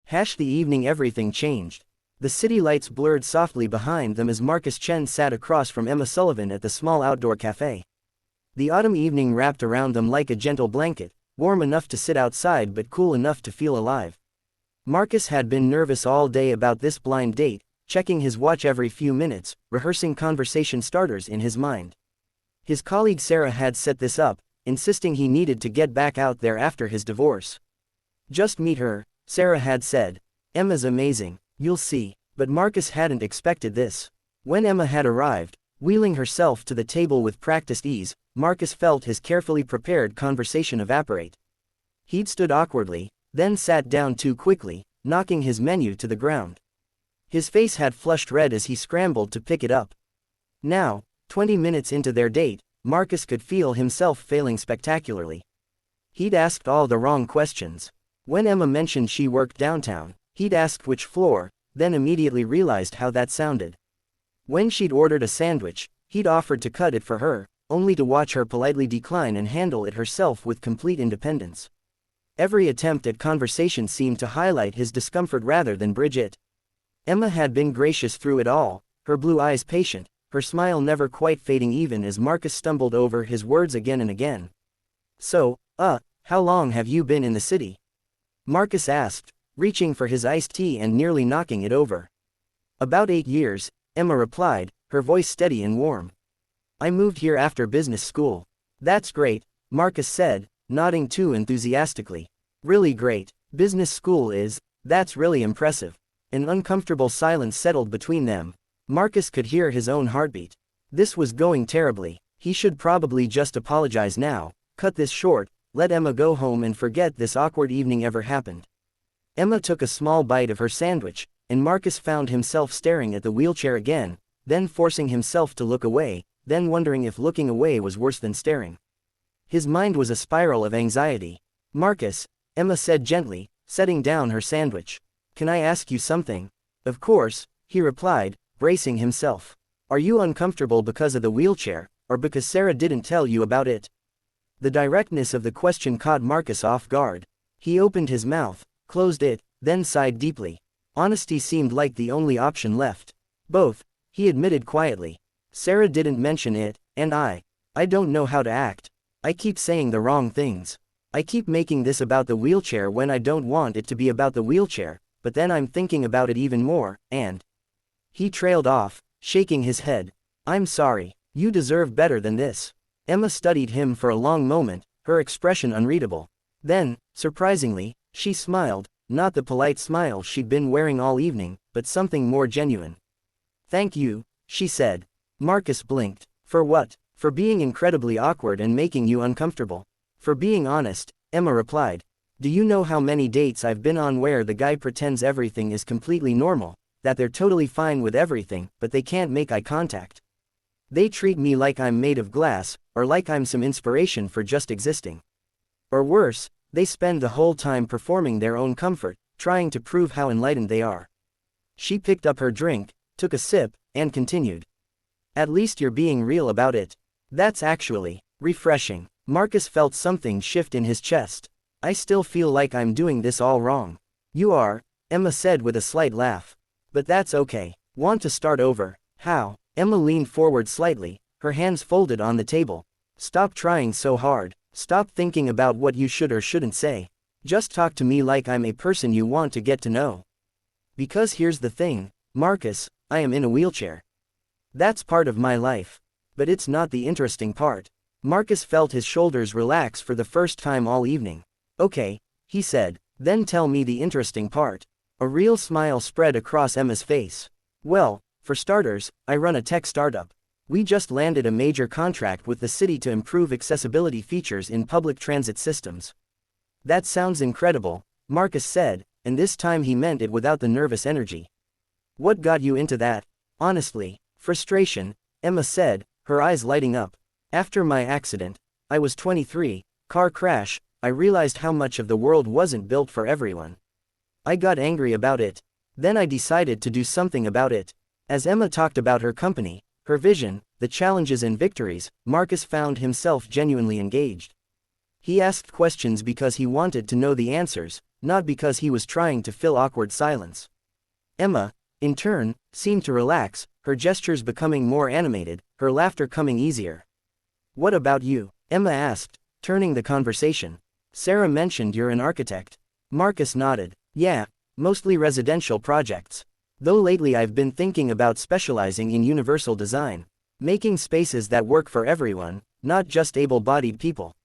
The evening everything changed. The city lights blurred softly behind them as Marcus Chen sat across from Emma Sullivan at the small outdoor cafe. The autumn evening wrapped around them like a gentle blanket, warm enough to sit outside but cool enough to feel alive. Marcus had been nervous all day about this blind date, checking his watch every few minutes, rehearsing conversation starters in his mind. His colleague Sarah had set this up, insisting he needed to get back out there after his divorce. Just meet her, Sarah had said. Emma's amazing, you'll see. But Marcus hadn't expected this. When Emma had arrived, wheeling herself to the table with practiced ease, Marcus felt his carefully prepared conversation evaporate. He'd stood awkwardly, then sat down too quickly, knocking his menu to the ground. His face had flushed red as he scrambled to pick it up. Now, 20 minutes into their date, Marcus could feel himself failing spectacularly. He'd asked all the wrong questions. When Emma mentioned she worked downtown, he'd asked which floor, then immediately realized how that sounded. When she'd ordered a sandwich, he'd offered to cut it for her, only to watch her politely decline and handle it herself with complete independence. Every attempt at conversation seemed to highlight his discomfort rather than bridge it. Emma had been gracious through it all, her blue eyes patient, her smile never quite fading even as Marcus stumbled over his words again and again. So, how long have you been in the city? Marcus asked, reaching for his iced tea and nearly knocking it over. About 8 years, Emma replied, her voice steady and warm. I moved here after business school. That's great, Marcus said, nodding too enthusiastically. Really great. Business school is, that's really impressive. An uncomfortable silence settled between them. Marcus could hear his own heartbeat. This was going terribly. He should probably just apologize now, cut this short, let Emma go home and forget this awkward evening ever happened. Emma took a small bite of her sandwich, and Marcus found himself staring at the wheelchair again, then forcing himself to look away, then wondering if looking away was worse than staring. His mind was a spiral of anxiety. Marcus, Emma said gently, setting down her sandwich. Can I ask you something? Of course, he replied, bracing himself. Are you uncomfortable because of the wheelchair, or because Sarah didn't tell you about it? The directness of the question caught Marcus off guard. He opened his mouth, closed it, then sighed deeply. Honesty seemed like the only option left. Both, he admitted quietly. Sarah didn't mention it, and I don't know how to act. I keep saying the wrong things. I keep making this about the wheelchair when I don't want it to be about the wheelchair, but then I'm thinking about it even more, and... He trailed off, shaking his head. I'm sorry, you deserve better than this. Emma studied him for a long moment, her expression unreadable. Then, surprisingly, she smiled, not the polite smile she'd been wearing all evening, but something more genuine. Thank you, she said. Marcus blinked. For what? For being incredibly awkward and making you uncomfortable. For being honest, Emma replied. Do you know how many dates I've been on where the guy pretends everything is completely normal, that they're totally fine with everything, but they can't make eye contact? They treat me like I'm made of glass, or like I'm some inspiration for just existing. Or worse, they spend the whole time performing their own comfort, trying to prove how enlightened they are. She picked up her drink, took a sip, and continued. At least you're being real about it. That's actually refreshing. Marcus felt something shift in his chest. I still feel like I'm doing this all wrong. You are, Emma said with a slight laugh. But that's okay. Want to start over? How? Emma leaned forward slightly, her hands folded on the table. Stop trying so hard. Stop thinking about what you should or shouldn't say. Just talk to me like I'm a person you want to get to know. Because here's the thing, Marcus, I am in a wheelchair. That's part of my life. But it's not the interesting part. Marcus felt his shoulders relax for the first time all evening. Okay, he said, then tell me the interesting part. A real smile spread across Emma's face. Well, for starters, I run a tech startup. We just landed a major contract with the city to improve accessibility features in public transit systems. That sounds incredible, Marcus said, and this time he meant it without the nervous energy. What got you into that? Honestly, frustration, Emma said, her eyes lighting up. After my accident, I was 23, car crash, I realized how much of the world wasn't built for everyone. I got angry about it. Then I decided to do something about it. As Emma talked about her company, her vision, the challenges and victories, Marcus found himself genuinely engaged. He asked questions because he wanted to know the answers, not because he was trying to fill awkward silence. Emma, in turn, seemed to relax, her gestures becoming more animated, her laughter coming easier. "What about you?" Emma asked, turning the conversation. "Sarah mentioned you're an architect." Marcus nodded. "Yeah, mostly residential projects. Though lately I've been thinking about specializing in universal design, making spaces that work for everyone, not just able-bodied people."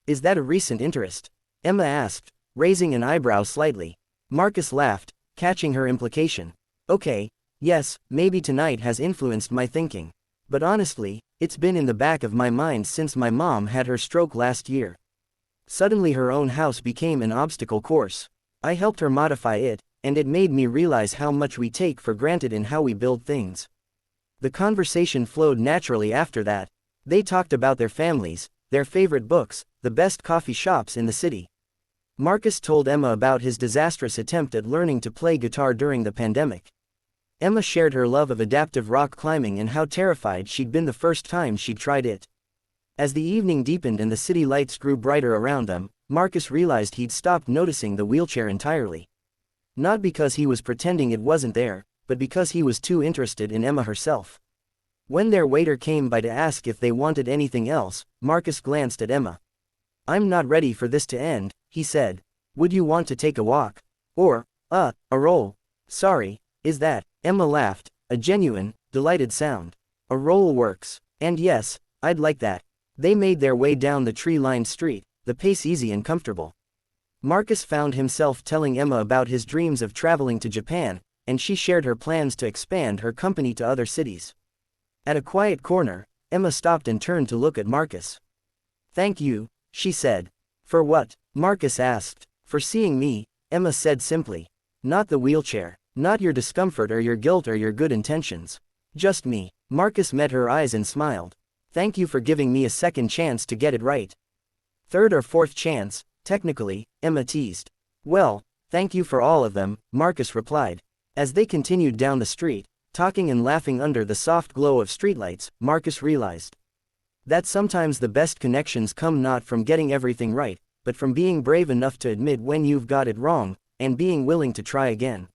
"Is that a recent interest?" Emma asked, raising an eyebrow slightly. Marcus laughed, catching her implication. "Okay, yes, maybe tonight has influenced my thinking. But honestly, it's been in the back of my mind since my mom had her stroke last year. Suddenly her own house became an obstacle course. I helped her modify it, and it made me realize how much we take for granted in how we build things." The conversation flowed naturally after that. They talked about their families, their favorite books, the best coffee shops in the city. Marcus told Emma about his disastrous attempt at learning to play guitar during the pandemic. Emma shared her love of adaptive rock climbing and how terrified she'd been the first time she'd tried it. As the evening deepened and the city lights grew brighter around them, Marcus realized he'd stopped noticing the wheelchair entirely. Not because he was pretending it wasn't there, but because he was too interested in Emma herself. When their waiter came by to ask if they wanted anything else, Marcus glanced at Emma. "I'm not ready for this to end," he said. "Would you want to take a walk? Or, a roll?" "Sorry, is that?" Emma laughed, a genuine, delighted sound. "A roll works. And yes, I'd like that." They made their way down the tree-lined street, the pace easy and comfortable. Marcus found himself telling Emma about his dreams of traveling to Japan, and she shared her plans to expand her company to other cities. At a quiet corner, Emma stopped and turned to look at Marcus. "Thank you," she said. "For what?" Marcus asked. "For seeing me," Emma said simply. "Not the wheelchair. Not your discomfort or your guilt or your good intentions. Just me." Marcus met her eyes and smiled. "Thank you for giving me a second chance to get it right." "Third or fourth chance, technically," Emma teased. "Well, thank you for all of them," Marcus replied. As they continued down the street, talking and laughing under the soft glow of streetlights, Marcus realized that sometimes the best connections come not from getting everything right, but from being brave enough to admit when you've got it wrong, and being willing to try again.